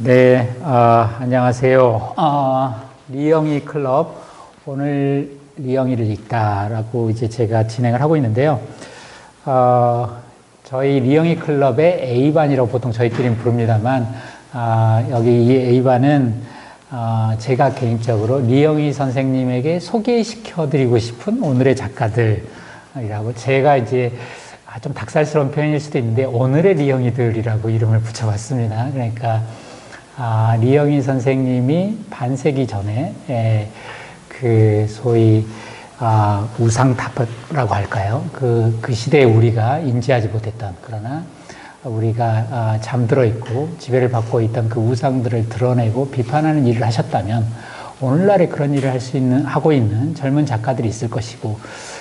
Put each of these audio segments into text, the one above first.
네, 안녕하세요. 리영이 클럽, 오늘 리영이를 읽다라고 이제 제가 진행을 하고 있는데요. 저희 리영이 클럽의 A반이라고 보통 저희끼리는 부릅니다만, 여기 이 A반은 제가 개인적으로 리영이 선생님에게 소개시켜드리고 싶은 오늘의 작가들이라고, 제가 이제 좀 닭살스러운 표현일 수도 있는데 오늘의 리영이들이라고 이름을 붙여봤습니다. 그러니까 리영이 선생님이 반세기 전에 그 소위 우상타파라고 할까요? 그 시대에 우리가 인지하지 못했던, 그러나 우리가 잠들어 있고 지배를 받고 있던 그 우상들을 드러내고 비판하는 일을 하셨다면 오늘날에 그런 일을 하고 있는 젊은 작가들이 있을 것이고,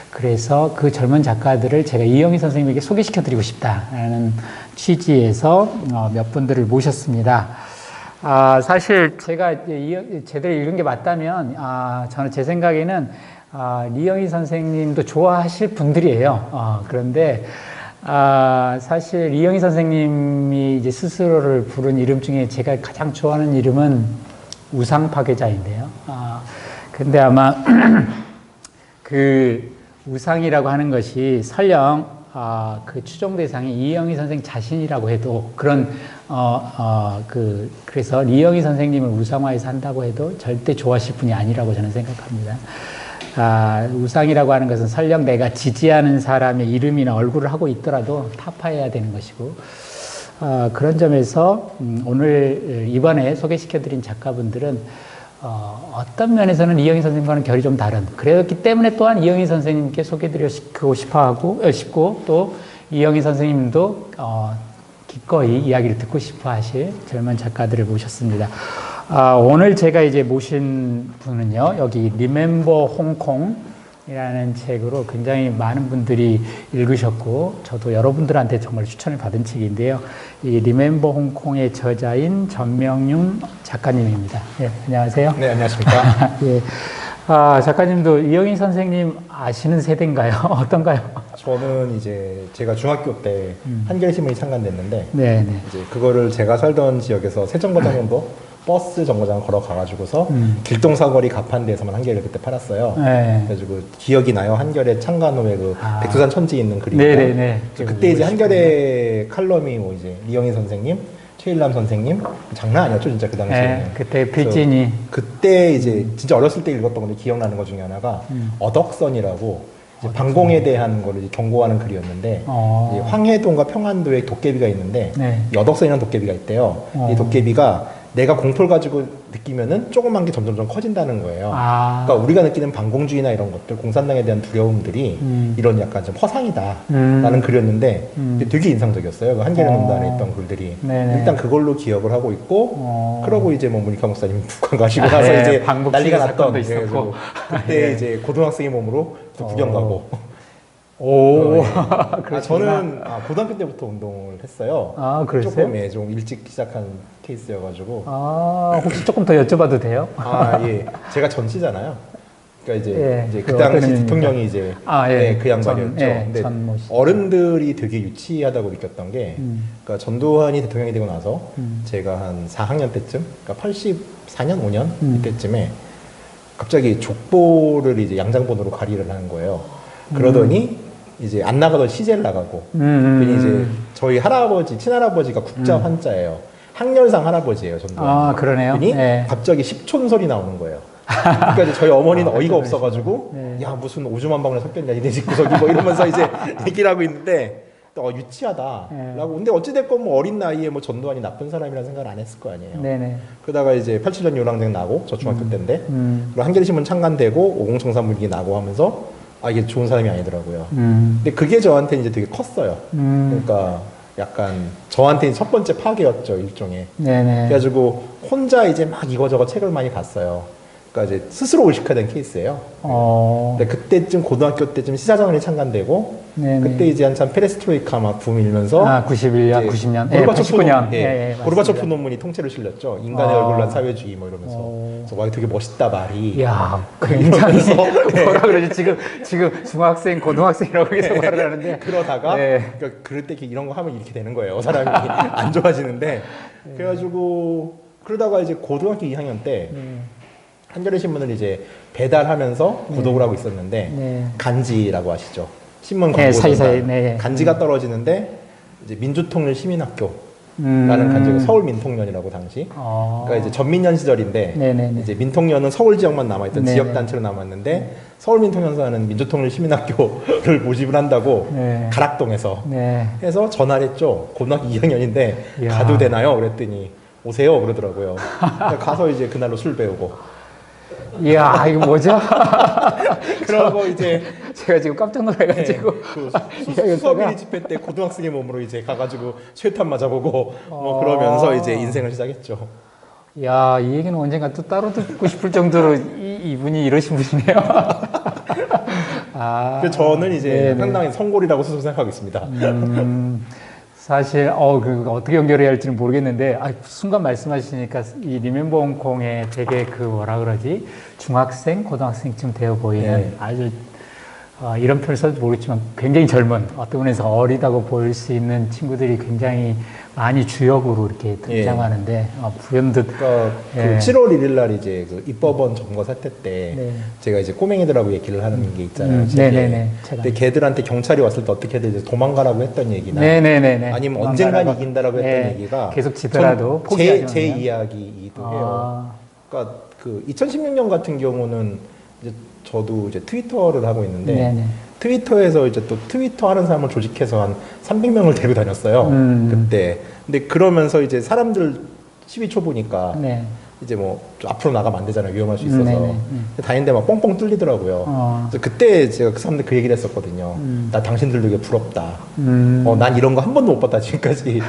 그래서 그 젊은 작가들을 제가 이영희 선생님에게 소개시켜 드리고 싶다라는 취지에서 몇 분들을 모셨습니다. 사실 제가 제대로 읽은 게 맞다면, 저는 제 생각에는 리영희 선생님도 좋아하실 분들이에요. 그런데 사실 리영희 선생님이 이제 스스로를 부른 이름 중에 제가 가장 좋아하는 이름은 우상 파괴자인데요. 근데 아마 그 우상이라고 하는 것이 설령 그 추종 대상이 이영희 선생 자신이라고 해도 그래서 리영희 선생님을 우상화해서 한다고 해도 절대 좋아하실 분이 아니라고 저는 생각합니다. 우상이라고 하는 것은 설령 내가 지지하는 사람의 이름이나 얼굴을 하고 있더라도 타파해야 되는 것이고, 그런 점에서 오늘 이번에 소개시켜드린 작가분들은 어떤 면에서는 이영희 선생님과는 결이 좀 다른, 그랬기 때문에 또한 이영희 선생님께 소개드리고 싶고, 또 이영희 선생님도 기꺼이 이야기를 듣고 싶어 하실 젊은 작가들을 모셨습니다. 오늘 제가 이제 모신 분은요, 여기 Remember 홍콩이라는 책으로 굉장히 많은 분들이 읽으셨고, 저도 여러분들한테 정말 추천을 받은 책인데요. 이 Remember 홍콩의 저자인 전명윤 작가님입니다. 네, 안녕하세요. 네, 안녕하십니까. 예. 작가님도 이영희 선생님 아시는 세대인가요? 어떤가요? 저는 이제 제가 중학교 때 한겨레신문이 창간됐는데, 네네. 이제 그거를 제가 살던 지역에서 세정거장정도 버스 정거장 걸어가가지고서 길동사거리 가판대에서만 한겨레를 그때 팔았어요. 네. 그래가지고 기억이 나요. 한겨레 창간 후에 그 백두산 천지 있는 그림. 네네네. 그때 이제 한겨레 칼럼이 뭐 이제 리영희 선생님, 최일남 선생님, 장난 아니었죠, 진짜 그 당시에. 네, 그때 필진이. 그때 이제 진짜 어렸을 때 읽었던 건데 기억나는 것 중에 하나가 어덕선이라고, 이제 방공에 대한 거를 이제 경고하는 글이었는데, 이제 황해도과 평안도에 도깨비가 있는데, 네. 어덕선이라는 도깨비가 있대요. 이 도깨비가 내가 공포를 가지고 느끼면은 조그만 게 점점 커진다는 거예요. 그러니까 우리가 느끼는 방공주의나 이런 것들, 공산당에 대한 두려움들이 이런 약간 좀 허상이다라는 글이었는데 되게 인상적이었어요. 그 한겨레 논단에 있던 글들이. 네네. 일단 그걸로 기억을 하고 있고, 그러고 이제 뭐 문익환 목사님 북한 가시고 나서 네, 이제 난리가 났던. 있었고. 그때 이제 고등학생의 몸으로 구경 가고. 오, 저는 고등학교 때부터 운동을 했어요. 그러세요? 좀 일찍 시작한 케이스여가지고. 혹시 조금 더 여쭤봐도 돼요? 예. 제가 전시잖아요. 그러니까 이제 그 그 당시 대통령이 이제 그 양반이었죠. 근데 어른들이 되게 유치하다고 느꼈던 게, 그러니까 전두환이 대통령이 되고 나서 제가 한 4학년 때쯤, 그러니까 84년, 5년 이때쯤에 갑자기 족보를 이제 양장본으로 가리를 하는 거예요. 그러더니 이제 안 나가던 시제를 나가고, 괜히 이제 저희 할아버지, 친할아버지가 국자 환자예요. 항렬상 할아버지예요, 전두환. 그러네요. 괜히 갑자기 십촌설이 나오는 거예요. 그러니까 이제 저희 어머니는 어이가 없어가지고, 야, 무슨 오줌 한 방울에 섞였냐, 이네 집 구석이 뭐 이러면서 이제 얘기를 하고 있는데, 유치하다라고. 근데 어찌됐건 뭐 어린 나이에 뭐 전두환이 나쁜 사람이라는 생각을 안 했을 거 아니에요. 네네. 그러다가 이제 87년 요랑쟁 나고, 저 중학교 때인데, 그리고 한겨레신문 창간되고, 오공청산물기 나고 하면서, 이게 좋은 사람이 아니더라고요. 근데 그게 저한테 이제 되게 컸어요. 그러니까 약간 저한테 첫 번째 파괴였죠, 일종의. 네네. 그래가지고 혼자 이제 막 이거저거 책을 많이 봤어요. 그러니까 이제 스스로 의식화된 케이스예요. 근데 그때쯤 고등학교 때쯤 시사저널이 창간되고, 그때 이제 한참 페레스트로이카 막 붐 일면서 91년, 90년, 89년, 고르바초프 논문이 통째로 실렸죠. 인간의 얼굴로 사회주의 뭐 이러면서. 그래서 와, 되게 멋있다 말이. 야, 굉장히 뭐라 그러지? 지금 중학생, 고등학생이라고 해서 말을 하는데. 그러다가 그러니까 그럴 때 이런 거 하면 이렇게 되는 거예요. 사람이 안 좋아지는데. 그래가지고 그러다가 이제 고등학교 2학년 때 한겨레 신문을 이제 배달하면서 구독을 하고 있었는데 네. 간지라고 아시죠? 신문 네, 광고 사이사이, 전달. 네. 간지가 떨어지는데 이제 민주통일시민학교라는 간지가 서울민통연이라고 당시. 그러니까 이제 전민연 시절인데 네네네. 이제 민통연은 서울 지역만 남아있던 네네. 지역 단체로 남았는데 서울민통연사는 민주통일시민학교를 모집을 한다고 네. 가락동에서 네. 해서 전화를 했죠. 고등학교 2학년인데 이야. 가도 되나요? 그랬더니 오세요 그러더라고요. 가서 이제 그날로 술 배우고 이야, 이거 뭐죠? 그러고 이제 제가 지금 깜짝 놀라가지고. 수업일 집회 때 고등학생의 몸으로 이제 가가지고 최탄 맞아보고 뭐 그러면서 이제 인생을 시작했죠. 야, 이 얘기는 언젠가 또 따로 듣고 싶을 정도로 이분이 이러신 분이네요. 아. 그래서 저는 이제 네네. 상당히 성골이라고 스스로 생각하고 있습니다. 사실, 어떻게 연결해야 할지는 모르겠는데, 순간 말씀하시니까 이 리멤버 홍콩에 되게 그 뭐라 그러지? 중학생, 고등학생쯤 되어 보이는 네. 아주, 이런 표현을 써도 모르겠지만 굉장히 젊은, 어떤 면에서 어리다고 보일 수 있는 친구들이 굉장히 많이 주역으로 이렇게 등장하는데, 부연듯. 그러니까 예. 그 7월 1일 날 이제 그 입법원 점거 사태 때 네. 제가 이제 꼬맹이들하고 얘기를 하는 게 있잖아요. 책에. 네네네. 근데 걔들한테 경찰이 왔을 때 어떻게든 이제 도망가라고 했던 얘기나 네네네네. 아니면 언젠간 이긴다라고 했던 네. 얘기가 계속 지더라도 제 포기하지 제 마세요. 이야기이기도 아. 해요. 그러니까 그 2016년 같은 경우는 이제 저도 이제 트위터를 하고 있는데 네네. 트위터에서 이제 또 트위터 하는 사람을 조직해서 한 300명을 데리고 다녔어요. 그때. 근데 그러면서 이제 사람들 시위 초보니까 네. 이제 뭐 앞으로 나가면 안 되잖아요. 위험할 수 있어서. 네네. 다니는데 막 뻥뻥 뚫리더라고요. 그래서 그때 제가 그 사람들 그 얘기를 했었거든요. 나 당신들 되게 부럽다. 난 이런 거 한 번도 못 봤다 지금까지.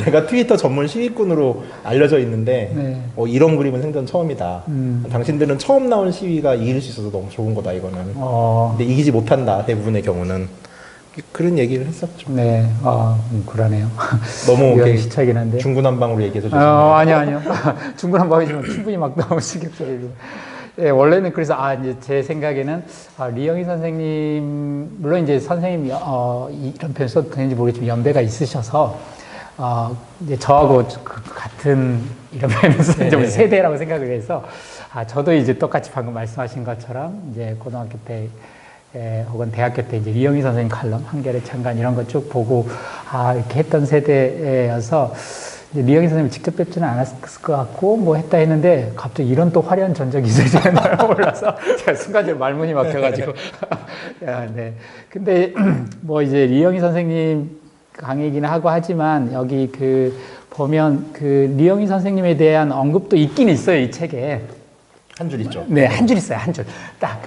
내가 트위터 전문 시위꾼으로 알려져 있는데 네. 이런 그림은 생전 처음이다. 당신들은 처음 나온 시위가 이길 수 있어서 너무 좋은 거다 이거는. 근데 이기지 못한다 대부분의 경우는. 그런 얘기를 했었죠. 네, 그러네요. 너무 묘한 시차이긴 한데. 중구난방으로 얘기해서 죄송해요. 아니요. 중구난방이지만 충분히 막 너무 충격적이고. 예, 원래는 그래서 이제 제 생각에는 리영희 선생님 물론 이제 선생님이 이런 표현 써도 되는지 모르겠지만 연배가 있으셔서 이제 저하고 같은 이런 표현에서 좀 세대라고 생각을 해서 저도 이제 똑같이 방금 말씀하신 것처럼 이제 고등학교 때 혹은 대학교 때 이제 리영희 선생님 칼럼, 한겨레 창간 이런 거 쭉 보고 이렇게 했던 세대여서 이제 리영희 선생님 직접 뵙지는 않았을 것 같고 뭐 했다 했는데 갑자기 이런 또 화려한 전적이 있을지는 몰라서 제가 순간적으로 말문이 막혀가지고 네. 근데 뭐 이제 리영희 선생님 강의이긴 하고 하지만 여기 보면 리영희 선생님에 대한 언급도 있긴 있어요, 이 책에. 한 줄 있죠. 네, 한 줄 있어요, 한 줄. 딱,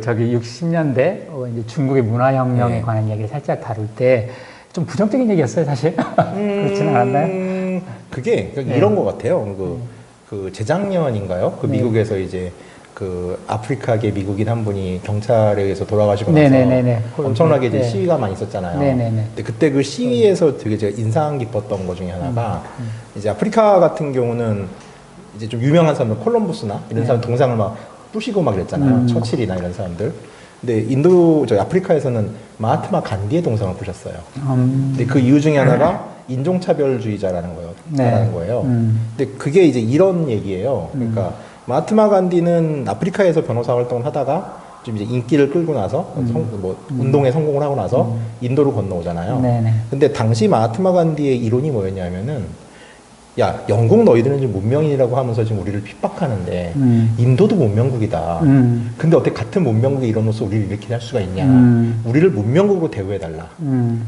저기 60년대, 이제 중국의 문화혁명에 관한 이야기를 살짝 다룰 때, 좀 부정적인 얘기였어요, 사실. 그렇지는 않았나요? 그게 이런 것 같아요. 재작년인가요? 미국에서 이제 아프리카계 미국인 한 분이 경찰에 의해서 돌아가시고 나서 네네네네. 엄청나게 이제 시위가 많이 있었잖아요. 네네네. 근데 그때 그 시위에서 되게 제가 인상 깊었던 것 중에 하나가 이제 아프리카 같은 경우는 이제 좀 유명한 사람들 콜럼부스나 이런 사람 동상을 막 부시고 막 그랬잖아요. 처칠이나 이런 사람들. 근데 아프리카에서는 마하트마 간디의 동상을 부셨어요. 근데 그 이유 중에 하나가 인종차별주의자라는 거예요. 근데 그게 이제 이런 얘기예요. 그러니까 마하트마 간디는 아프리카에서 변호사 활동을 하다가 좀 이제 인기를 끌고 나서 운동에 성공을 하고 나서 인도로 건너오잖아요. 네네. 근데 당시 마하트마 간디의 이론이 뭐였냐면은 야, 영국 너희들은 지금 문명인이라고 하면서 지금 우리를 핍박하는데 인도도 문명국이다. 근데 어떻게 같은 문명국의 일원으로서 우리를 이렇게 할 수가 있냐. 우리를 문명국으로 대우해달라.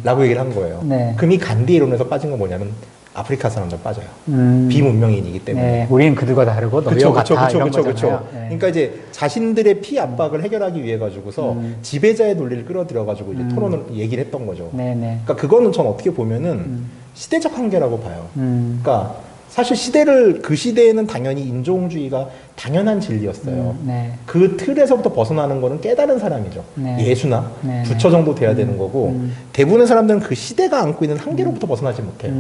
라고 얘기를 한 거예요. 네. 그럼 이 간디 이론에서 빠진 건 뭐냐면 아프리카 사람들 빠져요. 비문명인이기 때문에. 네, 우리는 그들과 다르고 너희와 같아 이런 거잖아요. 네. 그러니까 이제 자신들의 피 압박을 해결하기 위해 가지고서 지배자의 논리를 끌어들여 가지고 이제 토론을 얘기를 했던 거죠. 네네. 그러니까 그거는 전 어떻게 보면은 시대적 한계라고 봐요. 그러니까 사실 그 시대에는 당연히 인종주의가 당연한 진리였어요. 네. 그 틀에서부터 벗어나는 거는 깨달은 사람이죠. 네. 예수나 네. 부처 정도 돼야 되는 거고 대부분의 사람들은 그 시대가 안고 있는 한계로부터 벗어나지 못해요.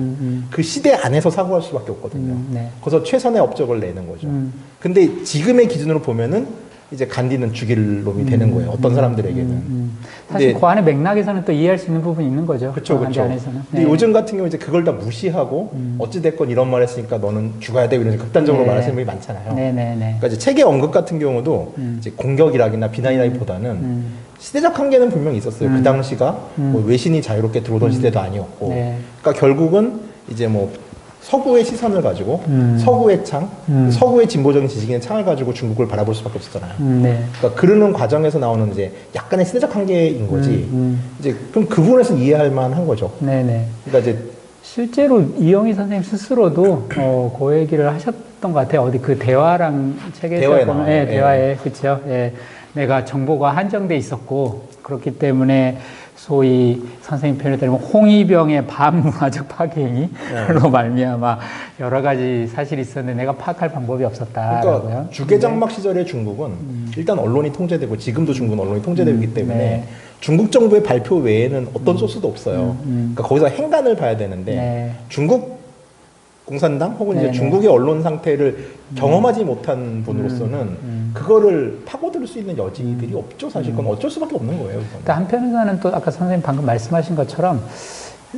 그 시대 안에서 사고할 수밖에 없거든요. 네. 그래서 최선의 업적을 내는 거죠. 근데 지금의 기준으로 보면은 이제 간디는 죽일 놈이 되는 거예요. 어떤 사람들에게는. 사실 근데- 그 안에 맥락에서는 또 이해할 수 있는 부분이 있는 거죠. 그렇죠, 간디 그렇죠. 안에서는. 근데 네. 요즘 같은 경우 이제 그걸 다 무시하고 어찌 됐건 이런 말 했으니까 너는 죽어야 돼 이런 극단적으로 네. 말하시는 분이 많잖아요. 네네네. 그러니까 이제 책의 언급 같은 경우도 이제 공격이라기나 비난이라기보다는 시대적 한계는 분명히 있었어요. 그 당시가 뭐 외신이 자유롭게 들어오던 시대도 아니었고, 네. 그러니까 결국은 이제 뭐 서구의 시선을 가지고 서구의 창, 서구의 진보적인 지식인의 창을 가지고 중국을 바라볼 수밖에 없었잖아요. 네. 그러니까 그러는 과정에서 나오는 이제 약간의 시대적 한계인 거지. 이제 그럼 그 부분에서 이해할 만한 거죠. 네네. 그러니까 이제 실제로 이영희 선생님 스스로도 그 얘기를 하셨던 것 같아요. 어디 그 대화랑 책에서 대화에 보면, 나와요. 예, 대화에 그렇죠. 예, 내가 정보가 한정돼 있었고 그렇기 때문에 소위 선생님 표현에 따르면 홍위병의 반문화적 파괴행위로 말미암아 여러 가지 사실이 있었는데 내가 파악할 방법이 없었다라고요. 그러니까 주계장막 시절의 중국은 일단 언론이 통제되고 지금도 중국은 언론이 통제되고 있기 때문에 네. 중국 정부의 발표 외에는 어떤 소스도 없어요. 그러니까 거기서 행간을 봐야 되는데 네. 중국 공산당 혹은 이제 네네. 중국의 언론 상태를 경험하지 못한 분으로서는 그거를 파고들 수 있는 여지들이 없죠. 사실 그건 어쩔 수밖에 없는 거예요. 그건. 또 한편에서는 또 아까 선생님 방금 말씀하신 것처럼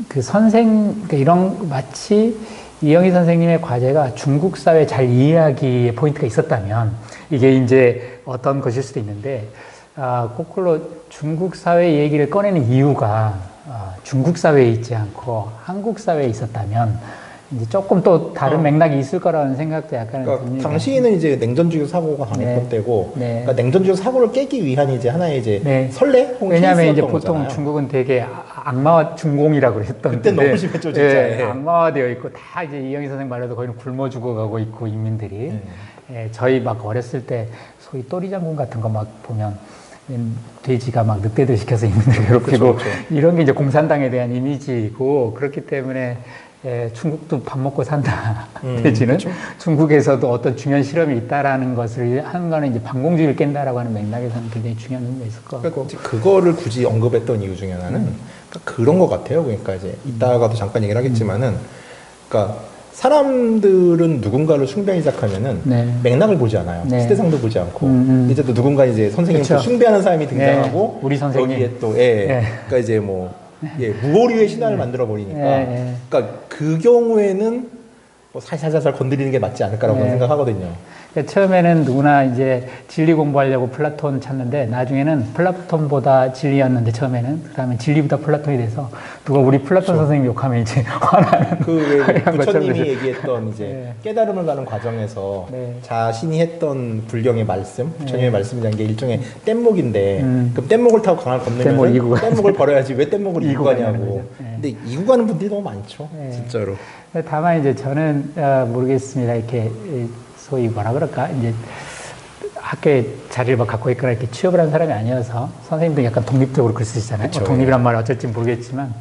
그 그러니까 이런 마치 이영희 선생님의 과제가 중국 사회 잘 이해하기에 포인트가 있었다면 이게 이제 어떤 것일 수도 있는데 거꾸로 중국 사회 얘기를 꺼내는 이유가 중국 사회에 있지 않고 한국 사회에 있었다면 이제 조금 또 다른 맥락이 있을 거라는 생각도 약간 그러니까 듭니다. 당시에는 이제 냉전주의 사고가 강했던 네. 때고, 네. 그러니까 냉전주의 사고를 깨기 위한 이제 하나의 이제 네. 선례 혹은 왜냐하면 이제 케이스였던 보통 거잖아요. 중국은 되게 악마화 중공이라고 그랬던 그때 너무 심했죠, 진짜. 예. 악마화되어 있고 다 이제 이영희 선생 말로도 거의 굶어 죽어가고 있고 인민들이 저희 막 어렸을 때 소위 또리장군 같은 거 막 보면 돼지가 막 늑대들 시켜서 인민들 괴롭히고 그쵸. 이런 게 이제 공산당에 대한 이미지고 그렇기 때문에 중국도 밥 먹고 산다. 돼지는 중국에서도 어떤 중요한 실험이 있다라는 것을 하는 거는 이제 반공주의를 깬다라고 하는 맥락에서는 굉장히 중요한 의미가 있을 것 같고. 그러니까 그거를 굳이 언급했던 이유 중에 하나는 그러니까 그런 것 같아요. 그러니까 이제 이따가도 잠깐 얘기를 하겠지만은, 그러니까 사람들은 누군가를 숭배하기 시작하면은 네. 맥락을 보지 않아요. 네. 시대상도 보지 않고 이제 또 누군가 이제 선생님 그쵸. 숭배하는 사람이 등장하고 우리 선생님. 여기에 또 그러니까 이제 뭐 무오류의 신화를 만들어 버리니까 그러니까 그 경우에는 뭐 살살살살 건드리는 게 맞지 않을까라고 저는 생각하거든요. 그러니까 처음에는 누구나 이제 진리 공부하려고 플라톤 찾는데 나중에는 플라톤보다 진리였는데 처음에는 그다음에 진리보다 플라톤이 돼서 누가 우리 플라톤 선생님 욕하면 이제 화나는 그 그런 부처님이 것처럼 얘기했던 이제 깨달음을 가는 과정에서 네. 자신이 했던 불경의 말씀, 부처님의 말씀이라는 게 일종의 뗏목인데 그럼 뗏목을 타고 강을 뗏목을 건너면 이고 가야지. 뗏목을 버려야지 왜 뗏목을 이고 가냐는 가냐고. 거죠. 네. 근데 이고 가는 분들이 너무 많죠, 진짜로. 다만 이제 저는 모르겠습니다. 이렇게 소위 뭐라 그럴까 이제 학교에 자리를 막 갖고 있거나 이렇게 취업을 한 사람이 아니어서 선생님도 약간 독립적으로 글 쓰시잖아요. 그쵸, 독립이란 말이 어쩔지 모르겠지만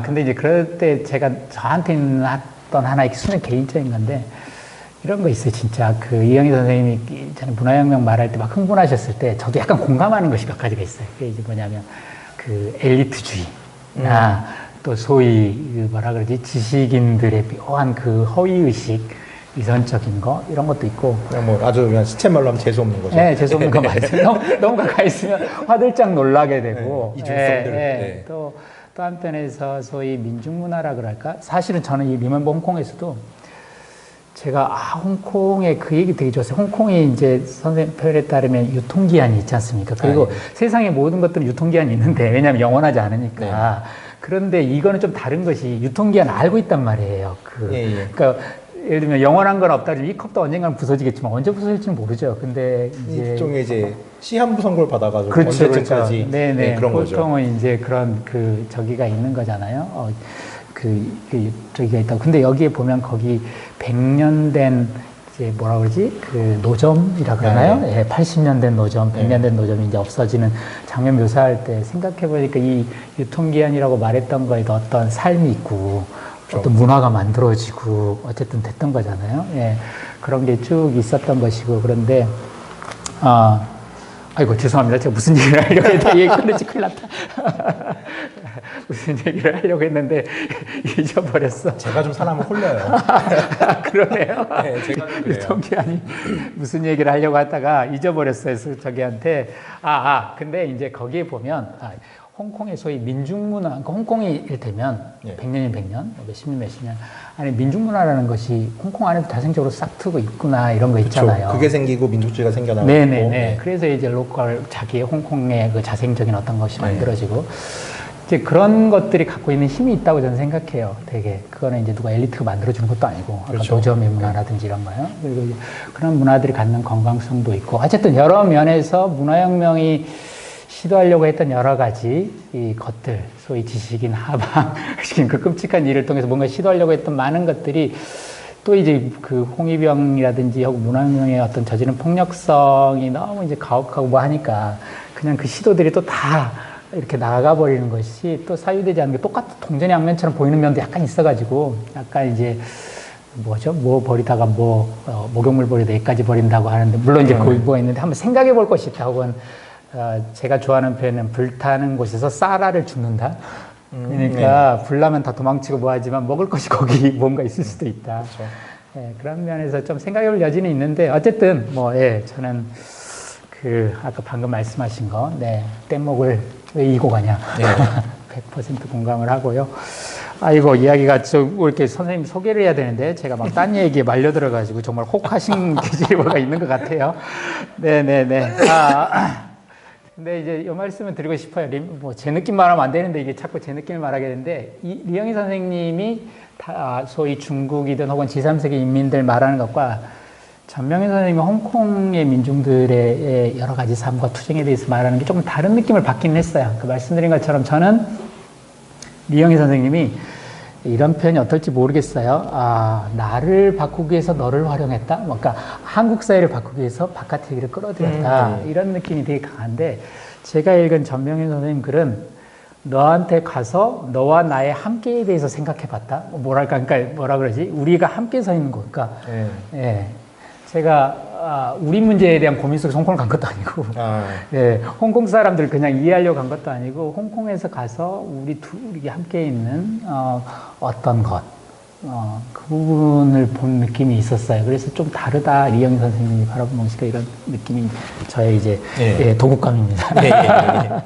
근데 이제 그럴 때 제가 저한테 있는 어떤 하나의 수는 개인적인 건데 이런 거 있어요. 진짜 그 이영희 선생님이 전에 문화혁명 말할 때 막 흥분하셨을 때 저도 약간 공감하는 것이 몇 가지가 있어요. 그게 이제 뭐냐면 그 엘리트주의나 또 소위 그 뭐라 그러지 지식인들의 묘한 그 허위의식 위선적인 거 이런 것도 있고 그냥 뭐 아주 그냥 시쳇말로 하면 재수 없는 거죠. 네, 재수 없는 거 맞아요. 너무 가까이 있으면 화들짝 놀라게 되고 이중성들. 또 한편에서 소위 민중문화라 그럴까 사실은 저는 이 리먼버 홍콩에서도 제가 홍콩의 그 얘기 되게 좋았어요. 홍콩이 이제 선생님 표현에 따르면 유통기한이 있지 않습니까? 그리고 세상의 모든 것들은 유통기한이 있는데 왜냐하면 영원하지 않으니까. 그런데 이거는 좀 다른 것이 유통기한 알고 있단 말이에요. 그러니까 예를 들면 영원한 건 없다. 이 컵도 언젠가는 부서지겠지만 언제 부서질지는 모르죠. 근데 이제 일종의 이제 시한부 선고를 받아가지고 그렇죠, 언제쯤까지 네네. 그런 거죠. 보통은 이제 그런 그 저기가 있는 거잖아요. 저기가 있다고. 근데 여기에 보면 거기 100년 된 이제 뭐라 그러지? 그 노점이라 그러나요? 네. 80년 된 노점, 100년 된 노점이 이제 없어지는 장면 묘사할 때 생각해 보니까 이 유통기한이라고 말했던 거에도 어떤 삶이 있고 어떤 문화가 만들어지고 어쨌든 됐던 거잖아요. 그런 게 쭉 있었던 것이고 그런데 아이고, 죄송합니다. 제가 무슨 얘기를 하려고 했는데, 얘기 끊을지 큰일 났다. 무슨 얘기를 하려고 했는데, 잊어버렸어. 제가 좀 사람을 홀려요. 그러네요. 네, 제가 좀 그래요. 유통기한이 무슨 얘기를 하려고 하다가 잊어버렸어요. 그래서 저기한테. 근데 이제 거기에 보면, 홍콩의 소위 민중문화, 그러니까 홍콩이 이를테면 예. 100년이 100년, 몇십 년, 몇십 년. 아니, 민중문화라는 것이 홍콩 안에도 다생적으로 싹 트고 있구나, 이런 거 있잖아요. 그게 생기고 민족주의가 생겨나고. 네네네. 네. 그래서 이제 로컬, 자기의 홍콩의 그 자생적인 어떤 것이 만들어지고, 이제 그런 것들이 갖고 있는 힘이 있다고 저는 생각해요. 되게. 그거는 이제 누가 엘리트가 만들어주는 것도 아니고, 아까 그렇죠. 노점의 문화라든지 이런 거요. 그리고 이제 그런 문화들이 갖는 건강성도 있고, 어쨌든 여러 면에서 문화혁명이 시도하려고 했던 여러 가지 이 것들, 소위 지식인 하방, 그 끔찍한 일을 통해서 뭔가 시도하려고 했던 많은 것들이 또 이제 그 홍위병이라든지 혹은 문화혁명의 어떤 저지른 폭력성이 너무 이제 가혹하고 뭐 하니까 그냥 그 시도들이 또 다 이렇게 나가 버리는 것이 또 사유되지 않는 게 똑같은 동전의 양면처럼 보이는 면도 약간 있어가지고 약간 이제 뭐죠? 뭐 버리다가 목욕물 버리다 애까지 버린다고 하는데 물론 이제 거기 뭐가 있는데 한번 생각해 볼 것이 있다 혹은 제가 좋아하는 표현은 불타는 곳에서 쌀알을 줍는다. 그러니까 불나면 다 도망치고 뭐하지만 먹을 것이 거기 뭔가 있을 수도 있다. 그렇죠. 그런 면에서 좀 생각해볼 여지는 있는데 어쨌든 저는 그 아까 방금 말씀하신 거, 뗏목을 왜 이고 가냐, 100% 공감을 하고요. 아이고 이야기가 뭐 이렇게 선생님 소개를 해야 되는데 제가 막 딴 얘기에 말려들어가지고 정말 혹하신 계절이 뭐가 있는 것 같아요. 네네네. 근데 이제 이 말씀을 드리고 싶어요. 제 느낌 말하면 안 되는데 이게 자꾸 제 느낌을 말하게 되는데 리영희 선생님이 소위 중국이든 혹은 제3세계 인민들 말하는 것과 전명희 선생님이 홍콩의 민중들의 여러 가지 삶과 투쟁에 대해서 말하는 게 조금 다른 느낌을 받긴 했어요. 그 말씀드린 것처럼 저는 리영희 선생님이 이런 표현이 어떨지 모르겠어요. 나를 바꾸기 위해서 너를 활용했다. 그러니까 한국 사회를 바꾸기 위해서 바깥의 얘기를 끌어들였다. 이런 느낌이 되게 강한데 제가 읽은 전명희 선생님 글은 너한테 가서 너와 나의 함께에 대해서 생각해봤다. 그러니까 뭐라 그러지? 우리가 함께 서 있는 거. 그러니까 제가 우리 문제에 대한 고민 속에서 홍콩을 간 것도 아니고 홍콩 사람들 그냥 이해하려고 간 것도 아니고 홍콩에서 가서 우리 둘이 함께 있는 어떤 것 그 부분을 본 느낌이 있었어요. 그래서 좀 다르다 리영희 선생님이 바라본 방식과 이런 느낌이 저의 이제 도국감입니다.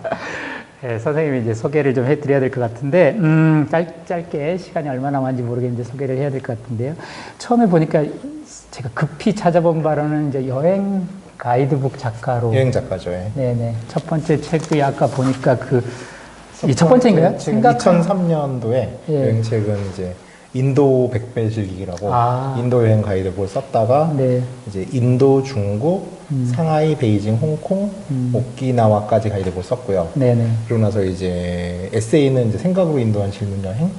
선생님이 이제 소개를 좀 해드려야 될 것 같은데 짧게 시간이 얼마나 남았는지 모르겠는데 소개를 해야 될 것 같은데요. 처음에 보니까 제가 급히 찾아본 바로는 이제 여행 가이드북 작가로. 여행 작가죠. 네네. 첫 번째 책이 아까 보니까 이 첫 번째인가요? 2003년도에 여행책은 이제 인도 백배 즐기기라고 인도 여행 가이드북을 썼다가 이제 인도, 중국, 상하이, 베이징, 홍콩, 오키나와까지 가이드북을 썼고요. 그러고 나서 이제 에세이는 이제 생각으로 인도한 질문 여행,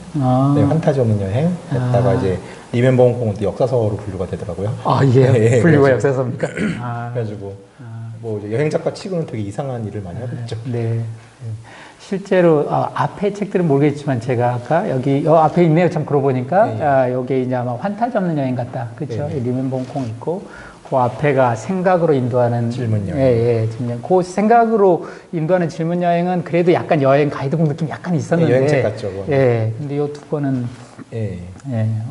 판타지 없는 여행 했다가 이제 리멤버 홍콩은 또 역사서로 분류가 되더라고요. 분류가 역사서입니까? 그래가지고 뭐 이제 여행 작가 치고는 되게 이상한 일을 많이 하고 있죠. 실제로 앞에 책들은 모르겠지만 제가 아까 여기 앞에 있네요. 참 그러고 보니까 여기 이제 아마 환타지 없는 여행 같다. 그렇죠? 리멤버 홍콩 있고 그 앞에가 생각으로 인도하는 질문 여행. 질문. 그 생각으로 인도하는 질문 여행은 그래도 약간 여행 가이드북 느낌 약간 있었는데. 여행책 같죠. 근데 이 두 번은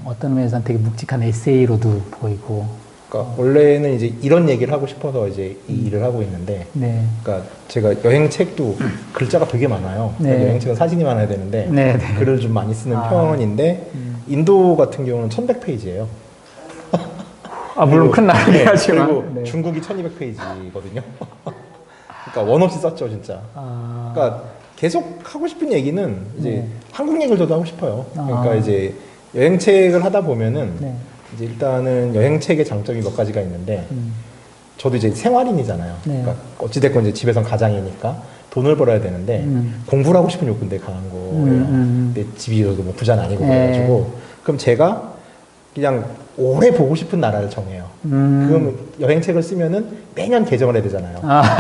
어떤 면에서는 되게 묵직한 에세이로도 보이고. 그러니까 원래는 이제 이런 얘기를 하고 싶어서 이제 이 일을 하고 있는데, 그러니까 제가 여행책도 글자가 되게 많아요. 그러니까 여행책은 사진이 많아야 되는데 글을 좀 많이 쓰는 편인데 인도 같은 경우는 1100페이지예요. 물론 큰 나라긴 하지만. 그리고 중국이 1200페이지거든요. 그러니까 원 없이 썼죠, 진짜. 그러니까 계속 하고 싶은 얘기는 이제 한국 얘기를 저도 하고 싶어요. 그러니까 이제 여행책을 하다 보면은 이제 일단은 여행책의 장점이 몇 가지가 있는데 저도 이제 생활인이잖아요. 그러니까 어찌됐건 이제 집에선 가장이니까 돈을 벌어야 되는데 공부를 하고 싶은 욕구인데 강한 거예요. 근데 집이 저도 뭐 부자는 아니고 그래가지고 그럼 제가 그냥 오래 보고 싶은 나라를 정해요. 그럼 여행책을 쓰면은 매년 개정을 해야 되잖아요.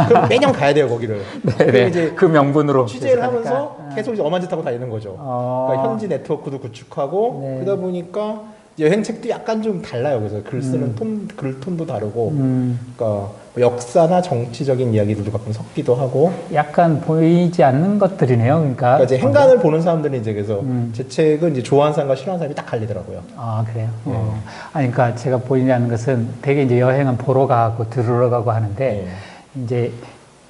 그럼 매년 가야 돼요, 거기를. 그럼 이제 그 명분으로 취재를 하면서 계속 이제 엄한 짓 하고 다니는 거죠. 그러니까 현지 네트워크도 구축하고 그러다 보니까 여행책도 약간 좀 달라요. 그래서 글 쓰는 글톤도 다르고, 그러니까 역사나 정치적인 이야기들도 가끔 섞기도 하고. 약간 보이지 않는 것들이네요. 그러니까 이제 행간을 보는 사람들은 이제 그래서 제 책은 이제 좋아하는 사람과 싫어하는 사람이 딱 갈리더라고요. 아, 그래요? 아니, 그러니까 제가 보이지 않는 것은 되게 이제 여행은 보러 가고 들으러 가고 하는데, 이제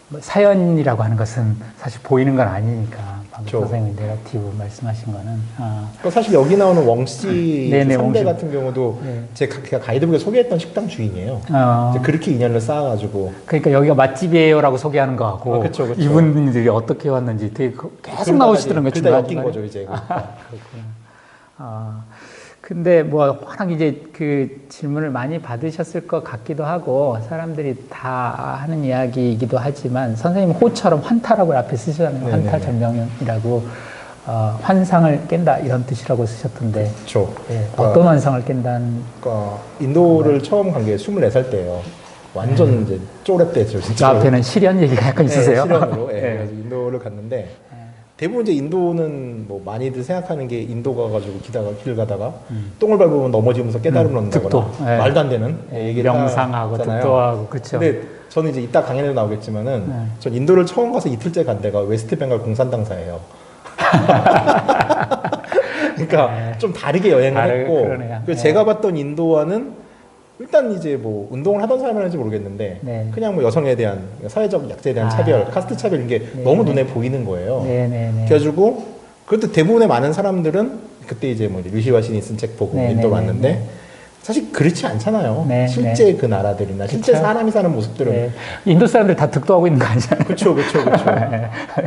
뭐 사연이라고 하는 것은 사실 보이는 건 아니니까. 방금 그렇죠. 선생님이 네거티브 말씀하신 거는. 그러니까 사실 여기 나오는 웡씨 네네, 선배 웡씨. 같은 경우도 제가 가이드북에 소개했던 식당 주인이에요. 이제 그렇게 인연을 쌓아가지고. 그러니까 여기가 맛집이에요라고 소개하는 거하고 그쵸, 그쵸. 이분들이 어떻게 왔는지 되게 계속 나오시더라고요. 그러다 엮인 중간중간에. 거죠, 이제. 근데 뭐 워낙 이제 그 질문을 많이 받으셨을 것 같기도 하고 사람들이 다 하는 이야기이기도 하지만 선생님 호처럼 환타라고 앞에 쓰셨잖아요. 네네네. 환타 전명이라고 환상을 깬다 이런 뜻이라고 쓰셨던데 그렇죠. 어떤 환상을 깬다는 그러니까 인도를 처음 간 게 24살 때예요. 완전 이제 쪼렙 때죠, 그 진짜. 앞에는 실현 얘기가 약간 있으세요? 실현으로. 그래서 인도를 갔는데 대부분 이제 인도는 뭐 많이들 생각하는 게 인도 가가지고 길 가다가 똥을 밟으면 넘어지면서 깨달음을 얻는다거나 득도. 말도 안 되는 얘기를 명상하고 하잖아요. 득도하고 그렇죠. 근데 저는 이제 이따 강연에도 나오겠지만은 전 인도를 처음 가서 이틀째 간 데가 웨스트벵갈 공산당사예요. 그러니까 좀 다르게 여행을 했고 그러네요. 그래서 제가 봤던 인도와는 일단 이제 뭐 운동을 하던 사람이라는지 모르겠는데 그냥 뭐 여성에 대한 사회적 약자에 대한 차별, 카스트 차별 이런 게 너무 눈에 보이는 거예요. 그래가지고 그것도 대부분의 많은 사람들은 그때 이제 뭐 류시와 신이 쓴 책 보고 인도 왔는데 사실 그렇지 않잖아요. 실제 그 나라들이나 실제 사람이 사는 모습들은 인도 사람들 다 득도하고 있는 거 아니잖아요. 그렇죠.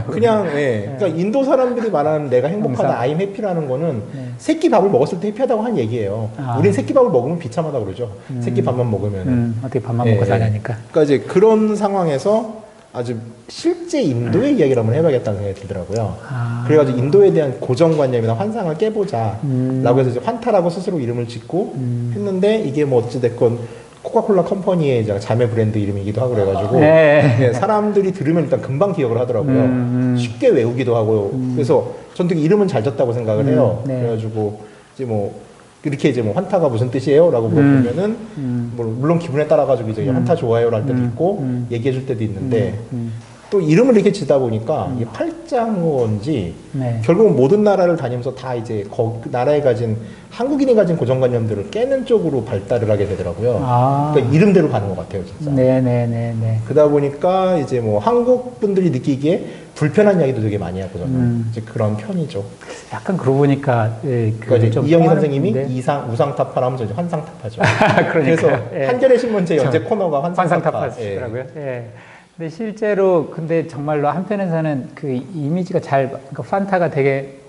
그냥 그러니까 인도 사람들이 말하는 내가 행복하다, I'm happy라는 거는 새끼 밥을 먹었을 때 해피하다고 한 얘기예요. 우린 새끼 밥을 먹으면 비참하다고 그러죠. 새끼 밥만 먹으면 어떻게 밥만 먹고 사냐니까. 그러니까 이제 그런 상황에서 아주 실제 인도의 이야기를 한번 해봐야겠다는 생각이 들더라고요. 그래가지고 인도에 대한 고정관념이나 환상을 깨보자 라고 해서 이제 환타라고 스스로 이름을 짓고 했는데 이게 뭐 어찌됐건 코카콜라 컴퍼니의 이제 자매 브랜드 이름이기도 하고 그래가지고 사람들이 들으면 일단 금방 기억을 하더라고요. 쉽게 외우기도 하고 그래서 전 되게 이름은 잘 졌다고 생각을 해요. 그래가지고 이제 뭐 이렇게 이제 뭐 환타가 무슨 뜻이에요? 라고 물어보면은 물론 기분에 따라 가지고 이제 환타 좋아요를 할 때도 있고 얘기해 줄 때도 있는데 또 이름을 이렇게 지다 보니까 이게 팔짱어인지 결국은 모든 나라를 다니면서 다 이제 그 나라에 가진 한국인이 가진 고정관념들을 깨는 쪽으로 발달을 하게 되더라고요. 그러니까 이름대로 가는 것 같아요, 진짜. 그러다 보니까 이제 뭐 한국 분들이 느끼기에 불편한 이야기도 되게 많이 하고 저는 이제 그런 편이죠. 약간 그러고 보니까 그러니까 이제 이영희 선생님이 우상타파라 하면서 이제 환상타파죠. 그래서 한겨레 신문제 연재 코너가 환상타파시더라고요. 근데 실제로 근데 정말로 한편에서는 그 이미지가 그러니까 판타가 되게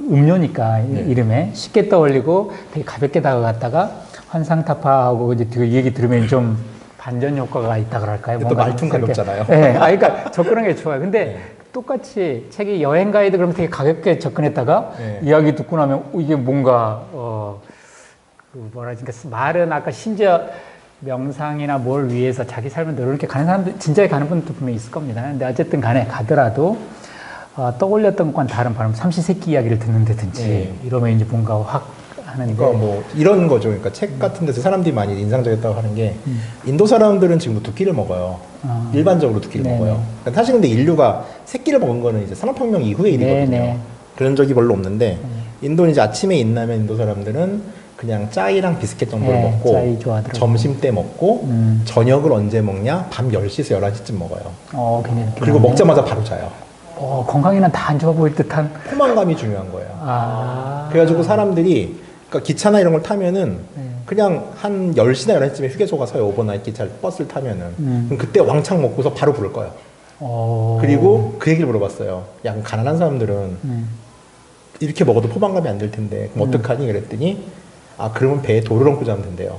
음료니까 이름에 쉽게 떠올리고 되게 가볍게 다가갔다가 환상타파하고 이제 이 얘기 들으면 좀 반전 효과가 있다 그럴까요? 또 말투 가볍잖아요. 그러니까 접근하는 게 좋아요. 근데 똑같이 책이 여행 가이드 그러면 되게 가볍게 접근했다가 이야기 듣고 나면 이게 뭔가 그러니까 말은 아까 심지어 명상이나 뭘 위해서 자기 삶을 이렇게 가는 사람들 진짜에 가는 분도 분명히 있을 겁니다. 근데 어쨌든 간에 가더라도 떠올렸던 것과는 다른 바람 삼시세끼 이야기를 듣는다든지 이러면 이제 뭔가 확 하는데 그러니까 뭐 이런 거죠. 그러니까 책 같은 데서 사람들이 많이 인상적이었다고 하는 게 인도 사람들은 지금 두 끼를 먹어요. 일반적으로 두 끼를 먹어요. 그러니까 사실 근데 인류가 세 끼를 먹은 거는 이제 산업혁명 이후의 일이거든요. 그런 적이 별로 없는데 인도는 이제 아침에 일어나면 인도 사람들은 그냥 짜이랑 비스켓 정도를 먹고 점심 때 먹고 저녁을 언제 먹냐? 밤 10시에서 11시쯤 먹어요. 그리고 먹자마자 바로 자요. 건강에는 다 안 좋아 보일 듯한 포만감이 중요한 거예요. 그래가지고 사람들이 그러니까 기차나 이런 걸 타면은 그냥 한 10시나 11시쯤에 휴게소가 서요. 오버나이트 기차를 버스를 타면은 그럼 그때 왕창 먹고서 바로 부를 거예요. 그리고 그 얘기를 물어봤어요. 야, 그럼 가난한 사람들은 이렇게 먹어도 포만감이 안 들 텐데 그럼 어떡하니? 그랬더니 그러면 배에 돌을 얹고 자면 된대요.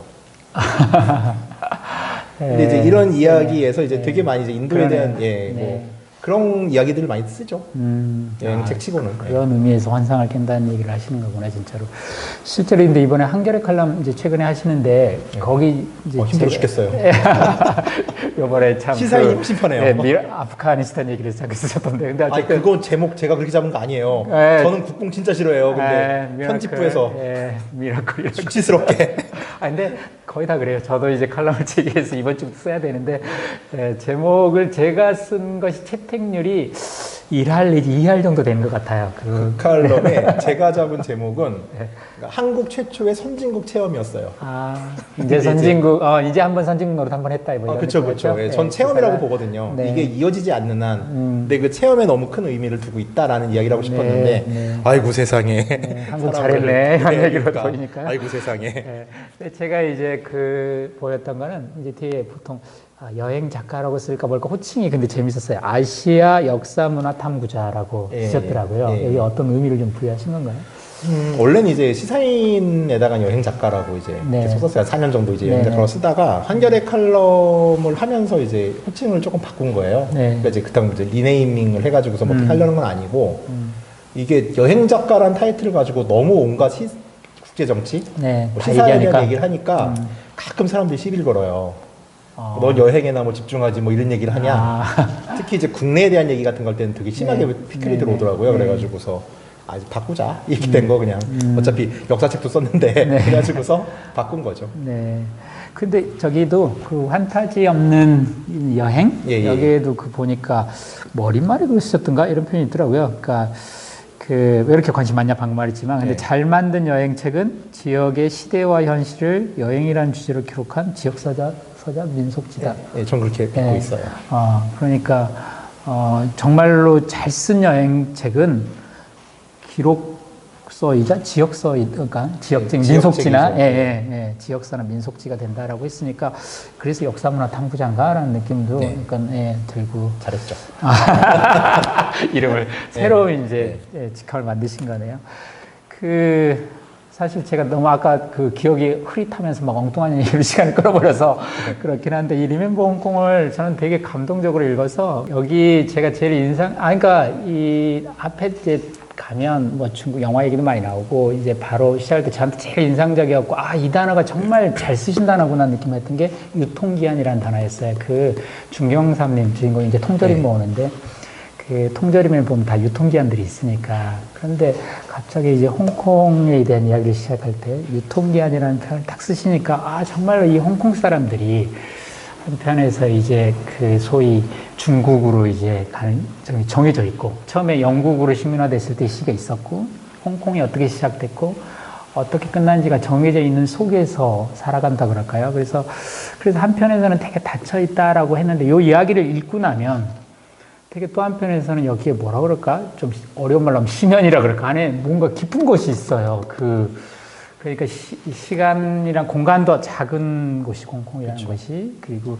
근데 이제 이런 이야기에서 이제 되게 많이 이제 인도에 대한 뭐 그런 이야기들을 많이 쓰죠. 여행책 치고는. 그런 의미에서 환상을 깬다는 얘기를 하시는 거구나, 진짜로. 실제로 근데 이번에 한겨레 칼럼 이제 최근에 하시는데, 거기 이제. 힘들어 죽겠어요. 요번에 참. 시사인이 훨씬 편해요. 아프가니스탄 얘기를 자꾸 쓰셨던데. 근데 아니, 그건 제목 제가 그렇게 잡은 거 아니에요. 저는 국뽕 진짜 싫어해요. 근데 편집부에서. 미라클. 수치스럽게. 근데 거의 다 그래요. 저도 이제 칼럼을 제기해서 이번 주부터 써야 되는데, 제목을 제가 쓴 것이 채택률이 1할 내지 2할 정도 되는 것 같아요. 그 칼럼에 제가 잡은 제목은 그러니까 한국 최초의 선진국 체험이었어요. 이제 선진국, 이제 한번 선진국 노릇 한번 했다. 그렇죠, 그렇죠. 전 체험이라고 보거든요. 이게 이어지지 않는 한, 근데 그 체험에 너무 큰 의미를 두고 있다라는 이야기를 하고 싶었는데, 아이고 세상에. 한국 잘했네. 한 얘기로 보이니까. 아이고 세상에. 제가 이제 보였던 거는 이제 뒤에 보통 여행 작가라고 쓸까 볼까 호칭이 근데 재밌었어요. 아시아 역사 문화 탐구자라고 쓰셨더라고요. 여기 어떤 의미를 좀 부여하신 건가요? 원래는 이제 시사인에다가 여행 작가라고 이제 썼었어요. 4년 정도 이제 여행 작가로 쓰다가 한겨레 칼럼을 하면서 이제 호칭을 조금 바꾼 거예요. 그러니까 이제 그다음 이제 리네이밍을 해가지고서 뭐 어떻게 하려는 건 아니고 이게 여행 작가란 타이틀을 가지고 너무 온갖 국제 정치, 뭐 시사에 대한 얘기를 하니까 가끔 사람들이 시비를 걸어요. 넌 여행에나 뭐 집중하지 뭐 이런 얘기를 하냐. 특히 이제 국내에 대한 얘기 같은 걸 때는 되게 심하게 피클이 들어오더라고요. 그래가지고서 이제 바꾸자 이렇게 된 거 그냥 어차피 역사책도 썼는데 그래가지고서 바꾼 거죠. 근데 저기도 그 환타지 없는 여행 여기에도 그 보니까 머릿말에 글 쓰셨던가 이런 표현이 있더라고요. 그러니까 왜 이렇게 관심 많냐 방금 말했지만 근데 잘 만든 여행책은 지역의 시대와 현실을 여행이라는 주제로 기록한 지역서적 민속지다. 전 그렇게 믿고 있어요. 그러니까 정말로 잘 쓴 여행책은 기록서이자 지역서이니까 지역적 민속지나 지역서나 민속지가 된다라고 했으니까 그래서 역사문화 탐구자인가라는 느낌도 약간 들고 잘했죠. 이름을 새로 이제 직함을 만드신 거네요. 사실 제가 너무 아까 그 기억이 흐릿하면서 막 엉뚱한 얘기로 시간을 끌어버려서 그렇긴 한데 이 리멤버 홍콩을 저는 되게 감동적으로 읽어서 여기 제가 제일 그러니까 이 앞에 이제 가면 뭐 중국 영화 얘기도 많이 나오고 이제 바로 시작할 때 저한테 제일 인상적이었고 이 단어가 정말 잘 쓰신 단어구나 느낌했던 게 유통기한이라는 단어였어요. 중경삼님 주인공이 이제 통조림 모으는데 통조림을 보면 다 유통기한들이 있으니까. 그런데 갑자기 이제 홍콩에 대한 이야기를 시작할 때 유통기한이라는 표현을 딱 쓰시니까 정말로 이 홍콩 사람들이 한편에서 이제 소위 중국으로 이제 정해져 있고 처음에 영국으로 식민화됐을 때 시기가 있었고 홍콩이 어떻게 시작됐고 어떻게 끝난지가 정해져 있는 속에서 살아간다 그럴까요? 그래서 한편에서는 되게 닫혀 있다라고 했는데 이 이야기를 읽고 나면 되게 또 한편에서는 여기에 뭐라 그럴까? 좀 어려운 말로 하면 심연이라 그럴까? 안에 뭔가 깊은 곳이 있어요. 그러니까 시간이랑 공간도 작은 곳이 홍콩이라는 것이. 그리고,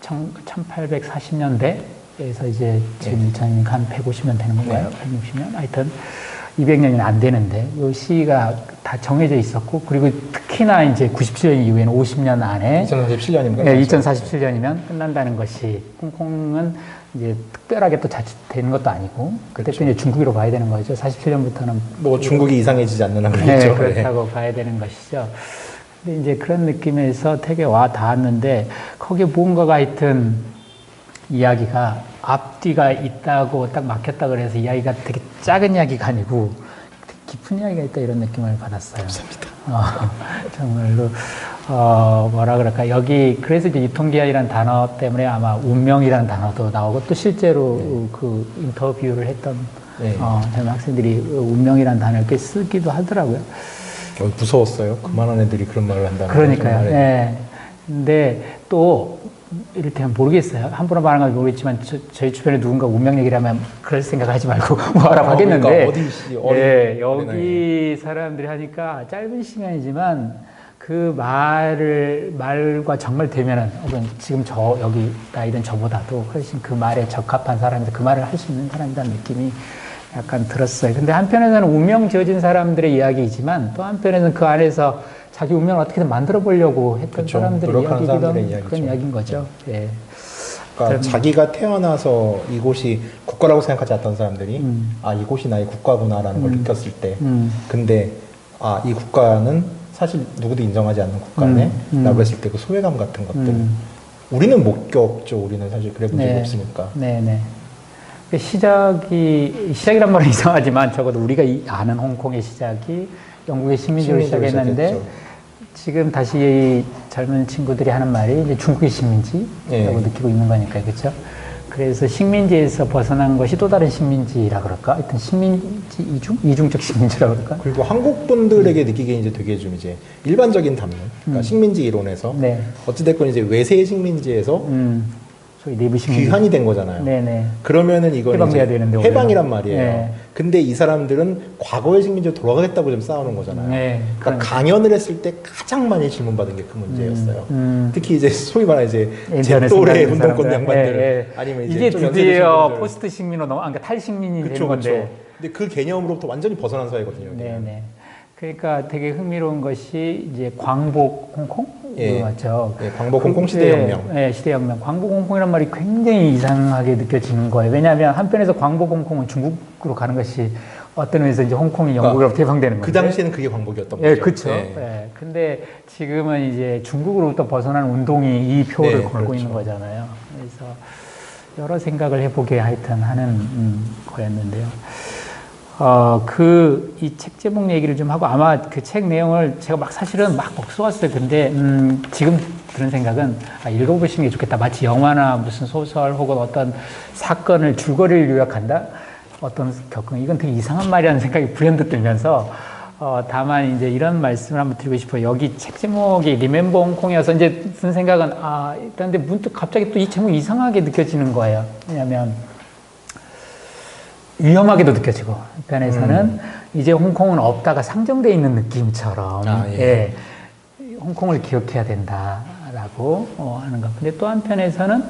1840년대에서 이제 지금 2000년 한 150년 되는 건가요? 160년? 하여튼 200년이 안 되는데, 이 시기가 다 정해져 있었고, 그리고 특히나 이제 97년 이후에는 50년 안에 2047년이면 2047년이면 끝난다는 것이 홍콩은 이제 특별하게 또 자칫되는 것도 아니고 그때 또 이제 중국으로 봐야 되는 거죠. 47년부터는 뭐 중국이 이상해지지 않는 한 그렇죠. 그렇다고 봐야 되는 것이죠. 근데 이제 그런 느낌에서 되게 와 닿았는데 거기에 뭔가가 하여튼 이야기가 앞뒤가 있다고 딱 막혔다 그래서 이야기가 되게 작은 이야기가 아니고 깊은 이야기가 있다 이런 느낌을 받았어요. 감사합니다. 정말로 뭐라 그럴까 여기 그래서 이제 유통기한이라는 단어 때문에 아마 운명이라는 단어도 나오고 또 실제로 그 인터뷰를 했던 젊은 학생들이 운명이라는 단어를 꽤 쓰기도 하더라고요. 무서웠어요. 그만한 애들이 그런 말을 한다는. 그러니까요. 근데 또 이를테면 모르겠어요. 함부로 말하는 건 모르겠지만 저희 주변에 누군가 운명 얘기를 하면 그럴 생각 하지 말고 뭐하라고 하겠는데 그러니까 여기 사람들이 하니까 짧은 시간이지만 그 말과 정말 되면은 혹은 지금 여기 나이든 저보다도 훨씬 그 말에 적합한 사람이다. 그 말을 할 수 있는 사람이라는 느낌이 약간 들었어요. 근데 한편에서는 운명 지어진 사람들의 이야기이지만 또 한편에서는 그 안에서 자기 운명을 어떻게든 만들어 보려고 했던 사람들의 이야기이기도 그런 이야기인 거죠. 그러니까 자기가 태어나서 이곳이 국가라고 생각하지 않던 사람들이 아 이곳이 나의 국가구나라는 걸 느꼈을 때 근데 아 이 국가는 사실 누구도 인정하지 않는 국가네 라고 했을 때 그 소외감 같은 것들 우리는 못 겪죠. 우리는 사실 그래 본 적이 네. 없으니까. 네네. 시작이란 말은 이상하지만 적어도 우리가 아는 홍콩의 시작이 영국의 식민지로 시작했는데 시작했죠. 지금 다시 이 젊은 친구들이 하는 말이 이제 중국의 식민지라고 네. 느끼고 있는 거니까요. 그렇죠? 그래서 식민지에서 벗어난 것이 또 다른 식민지라 그럴까? 하여튼 식민지 이중적 식민지라 그럴까? 그리고 한국 분들에게 느끼기에 이제 되게 좀 이제 일반적인 담론, 그러니까 식민지 이론에서 네. 어찌됐건 이제 외세 식민지에서 소위 내부 식민지. 귀환이 된 거잖아요. 네네. 그러면은 이건 해방돼야 이제 되는데 해방이란 말이에요. 네. 근데 이 사람들은 과거의 식민지로 돌아가겠다고 좀 싸우는 거잖아요. 네. 그러니까 강연을 했을 때 가장 많이 질문받은 게 그 문제였어요. 특히 이제 소위 말하는 이제 제 또래 운동권 양반들 아니면 이게 좀 드디어 연세드신 분들. 포스트 식민으로 그러니까 탈식민이 되는 그쵸, 건데. 그쵸. 근데 그 개념으로부터 완전히 벗어난 사회거든요. 여기는. 네네. 그러니까 되게 흥미로운 것이 이제 광복 홍콩? 예. 맞죠? 예, 광복 홍콩 시대혁명. 네, 시대혁명. 광복 홍콩이란 말이 굉장히 이상하게 느껴지는 거예요. 왜냐하면 한편에서 광복 홍콩은 중국으로 가는 것이 어떤 의미에서 이제 홍콩이 영국으로부터 해방되는 그 건데. 당시에는 그게 광복이었던 거죠. 예, 그렇죠. 예. 예. 근데 지금은 이제 중국으로부터 벗어난 운동이 이 표를 네, 걸고 그렇죠. 있는 거잖아요. 그래서 여러 생각을 해보게 하여튼 하는 거였는데요. 이 책 제목 얘기를 좀 하고 아마 그 책 내용을 제가 막 사실은 막 써왔어요. 근데, 지금 드는 생각은, 읽어보시는 게 좋겠다. 마치 영화나 무슨 소설 혹은 어떤 사건을 줄거리를 요약한다? 어떤 겪은, 이건 되게 이상한 말이라는 생각이 불현듯 들면서, 다만 이제 이런 말씀을 한번 드리고 싶어요. 여기 책 제목이 리멤버 홍콩이어서 이제 든 생각은, 근데 문득 갑자기 또 이 제목이 이상하게 느껴지는 거예요. 왜냐면, 위험하게도 느껴지고 한편에서는 이제 홍콩은 없다가 상정되어 있는 느낌처럼 예. 홍콩을 기억해야 된다라고 하는 것. 근데 또 한편에서는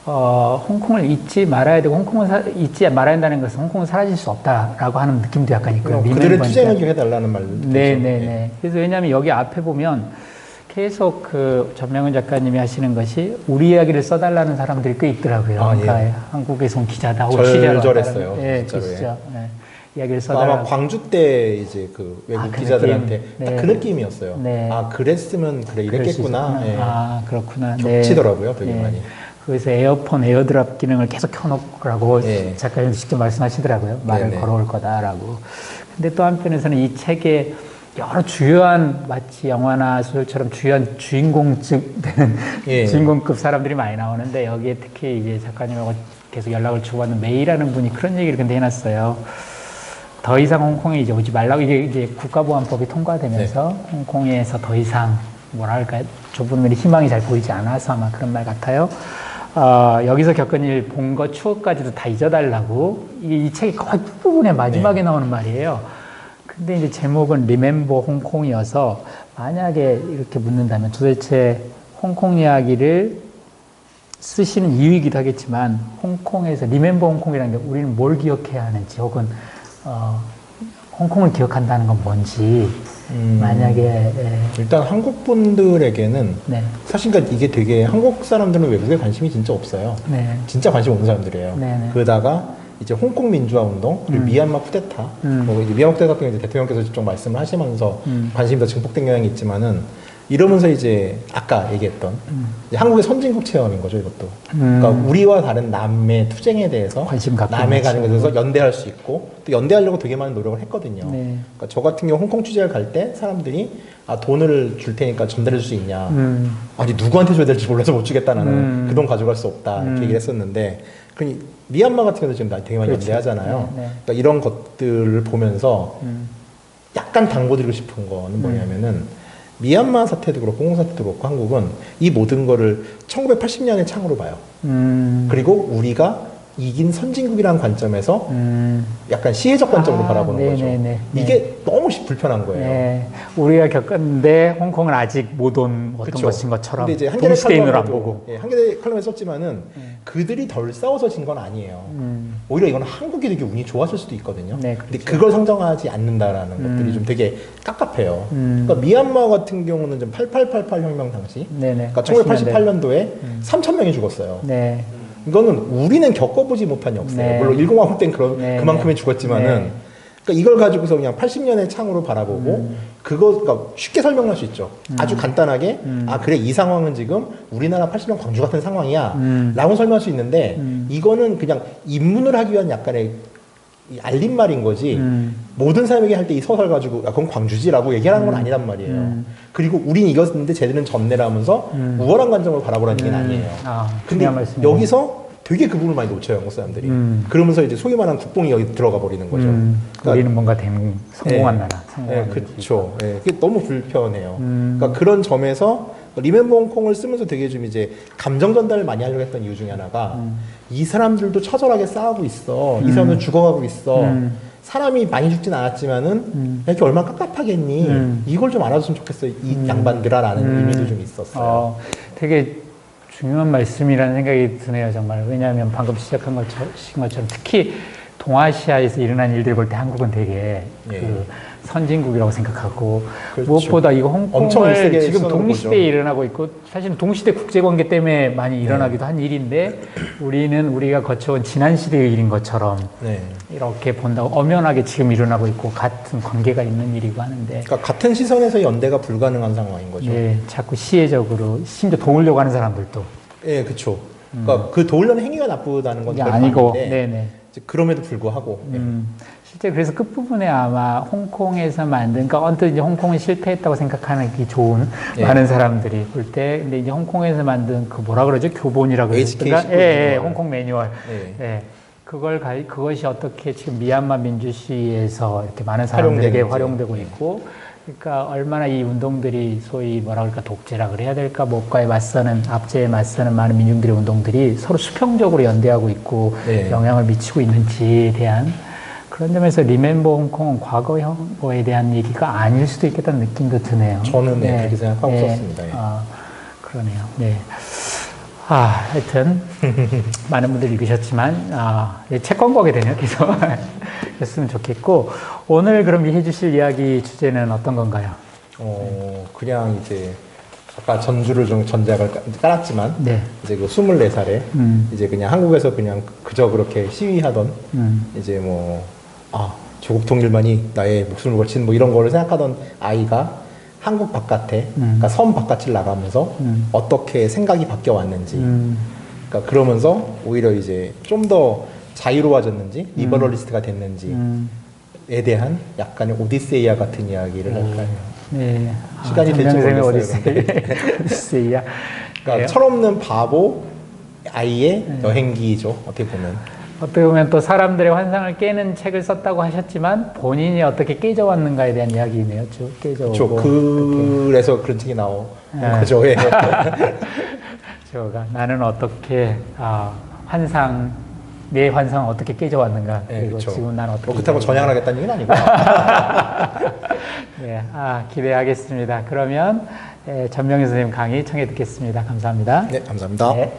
홍콩을 잊지 말아야 되고 홍콩을 잊지 말아야 한다는 것은 홍콩은 사라질 수 없다라고 하는 느낌도 약간 있고요. 그들의 투쟁을 기억해달라는 말도 네네네. 그래서 왜냐하면 여기 앞에 보면 계속 그 전명은 작가님이 하시는 것이 우리 이야기를 써달라는 사람들이 꽤 있더라고요. 그러니까 예. 한국에서 온 기자다 혹은 취재로 절절했어요. 예, 진짜로. 그시죠. 예. 이야기를 써달라고. 아마 광주 때 이제 그 외국 그 기자들한테 느낌. 딱 그 네. 느낌이었어요. 네. 그랬으면 그래 이랬겠구나. 예. 그렇구나. 겹치더라고요, 되게 네. 많이. 그래서 에어드랍 기능을 계속 켜놓으라고 작가님도 직접 말씀하시더라고요. 말을 네네. 걸어올 거다라고. 근데 또 한편에서는 이 책에 여러 주요한 마치 영화나 소설처럼 주요한 주인공급 되는 주인공급 사람들이 많이 나오는데 여기에 특히 이제 작가님하고 계속 연락을 주고받는 메이라는 분이 그런 얘기를 근데 해놨어요. 더 이상 홍콩에 이제 오지 말라고 이게 이제 국가보안법이 통과되면서 홍콩에서 더 이상 뭐랄까 좁은 면이 희망이 잘 보이지 않아서 아마 그런 말 같아요. 여기서 겪은 일, 본 거, 추억까지도 다 잊어달라고 이 책의 거의 끝부분에 마지막에 나오는 말이에요. 근데 이제 제목은 리멤버 홍콩이어서 만약에 이렇게 묻는다면 도대체 홍콩 이야기를 쓰시는 이유이기도 하겠지만 홍콩에서 리멤버 홍콩이라는 게 우리는 뭘 기억해야 하는지 혹은 홍콩을 기억한다는 건 뭔지 만약에 일단 한국 분들에게는 네. 사실 그러니까 이게 되게 한국 사람들은 외국에 관심이 진짜 없어요. 네. 진짜 관심 없는 사람들이에요. 네네. 그러다가 이제 홍콩 민주화 운동 그리고 미얀마 쿠데타 뭐 이제 미얀마 쿠데타 같은 경우 이제 대통령께서 직접 말씀을 하시면서 관심이 더 증폭된 경향이 있지만은 이러면서 이제 아까 얘기했던 이제 한국의 선진국 체험인 거죠 이것도. 그러니까 우리와 다른 남의 투쟁에 대해서 관심 갖고 남의 가는 것에 대해서 연대할 수 있고 또 연대하려고 되게 많은 노력을 했거든요. 네. 그러니까 저 같은 경우 홍콩 취재를 갈 때 사람들이 돈을 줄 테니까 전달해 줄 수 있냐. 아니 누구한테 줘야 될지 몰라서 못 주겠다 나는 그 돈 가져갈 수 없다 이렇게 얘기를 했었는데 그러니 미얀마 같은 경우도 지금 되게 많이 그렇죠. 연대하잖아요. 네. 그러니까 이런 것들을 보면서 약간 당부드리고 싶은 거는 뭐냐면은 미얀마 사태도 그렇고 홍콩 사태도 그렇고 한국은 이 모든 거를 1980년의 창으로 봐요. 그리고 우리가 이긴 선진국이라는 관점에서 약간 시혜적 관점으로 바라보는 거죠. 이게 너무 불편한 거예요. 네. 우리가 겪었는데 홍콩은 아직 못 온 어떤 것인 것처럼 근데 이제 한겨레 동시대인으로 안 칼럼에도, 보고. 한겨레 칼럼에 썼지만은 그들이 덜 싸워서 진 건 아니에요. 오히려 이건 한국이 되게 운이 좋았을 수도 있거든요. 네, 근데 그렇죠. 그걸 성장하지 않는다라는 것들이 좀 되게 깝깝해요. 그러니까 미얀마 같은 경우는 좀 8888 혁명 당시, 네네. 그러니까 1988년도에 3,000명이 죽었어요. 네. 이거는 우리는 겪어보지 못한 역사예요. 네. 물론 10화국 때는 네, 그만큼의 네. 죽었지만은 네. 그러니까 이걸 가지고서 그냥 80년의 창으로 바라보고 그거 그러니까 쉽게 설명할 수 있죠. 아주 간단하게 아 그래 이 상황은 지금 우리나라 80년 광주 같은 상황이야 라고 설명할 수 있는데 이거는 그냥 입문을 하기 위한 약간의 이 알림말인 거지 모든 사람에게 할 때 이 서설 가지고 야 그건 광주지라고 얘기하는 건 아니란 말이에요. 그리고 우린 이겼는데 쟤들은 졌네라면서 우월한 관점으로 바라보라는 얘기는 아니에요. 근데 중요한 말씀이네요. 여기서 되게 그 부분을 많이 놓쳐요, 한국 사람들이. 그러면서 이제 소위 말하는 국뽕이 여기 들어가 버리는 거죠. 그러니까 우리는 뭔가 성공한 나라. 네, 그렇죠. 네, 그게 너무 불편해요. 그러니까 그런 점에서 리멤버 홍콩을 쓰면서 되게 좀 이제 감정 전달을 많이 하려고 했던 이유 중에 하나가 이 사람들도 처절하게 싸우고 있어. 이 사람들 죽어가고 있어. 사람이 많이 죽진 않았지만은 이렇게 얼마나 깝깝하겠니? 이걸 좀 알아줬으면 좋겠어요. 이 양반들아라는 의미도 좀 있었어요. 되게 중요한 말씀이라는 생각이 드네요, 정말. 왜냐하면 방금 시작한 것처럼 특히 동아시아에서 일어난 일들 볼 때 한국은 되게 그 선진국이라고 생각하고 그렇죠. 무엇보다 이거 엄청 홍콩을 일세계 지금 시선으로 동시대에 보죠. 일어나고 있고 사실은 동시대 국제관계 때문에 많이 일어나기도 한 일인데 우리는 우리가 거쳐온 지난 시대의 일인 것처럼 네. 이렇게 본다고 엄연하게 지금 일어나고 있고 같은 관계가 있는 일이고 하는데 그러니까 같은 시선에서 연대가 불가능한 상황인 거죠. 네, 자꾸 시혜적으로 심지어 도우려고 하는 사람들도 예, 그렇죠. 그러니까 그 도우려는 행위가 나쁘다는 건 이게 별 아니고 아닌데 네네. 그럼에도 불구하고 실제 그래서 끝부분에 아마 홍콩에서 만든, 그러니까 언뜻 이제 홍콩은 실패했다고 생각하는 게 좋은 많은 사람들이 볼 때, 근데 이제 홍콩에서 만든 그 뭐라 그러죠? 교본이라고 그러던가? 예, 홍콩 매뉴얼. 예. 그것이 어떻게 지금 미얀마 민주시위에서 이렇게 많은 사람들에게 활용되고 있고, 그러니까 얼마나 이 운동들이 소위 뭐라 그럴까 독재라 그래야 될까 뭐과에 맞서는 압제에 맞서는 많은 민중들의 운동들이 서로 수평적으로 연대하고 있고 영향을 미치고 있는지에 대한 그런 점에서 리멤버 홍콩은 과거에 대한 얘기가 아닐 수도 있겠다는 느낌도 드네요. 저는 그렇게 생각하고 썼습니다. 그러네요. 네. 하여튼 많은 분들이 읽으셨지만 책 광고하게 되네요. 계속 했으면 좋겠고 오늘 그럼 해주실 이야기 주제는 어떤 건가요? 그냥 이제 아까 전주를 좀 전작을 깔았지만 이제 그 24살에 이제 그냥 한국에서 그냥 그저 그렇게 시위하던 이제 뭐 조국 통일만이 나의 목숨을 걸친 뭐 이런 거를 생각하던 아이가 한국 바깥에, 그러니까 섬 바깥을 나가면서 어떻게 생각이 바뀌어 왔는지, 그러니까 그러면서 오히려 이제 좀 더 자유로워졌는지, 리버럴리스트가 됐는지에 대한 약간의 오디세이아 같은 이야기를 할까요? 네. 시간이 될지 모르겠어요. 오디세이아. 그러니까 철없는 바보 아이의 여행기죠. 어떻게 보면. 어떻게 보면 또 사람들의 환상을 깨는 책을 썼다고 하셨지만 본인이 어떻게 깨져왔는가에 대한 이야기네요. 쭉 깨져오고. 그렇죠. 그래서 그런 책이 나온 거죠. 나는 어떻게 내 환상은 어떻게 깨져왔는가. 그리고 그렇죠. 지금 난 어떻게. 그렇다고 전향을 하겠다는 얘기는 아니고. 네, 기대하겠습니다. 그러면 전명희 선생님 강의 청해 듣겠습니다. 감사합니다. 네, 감사합니다. 네.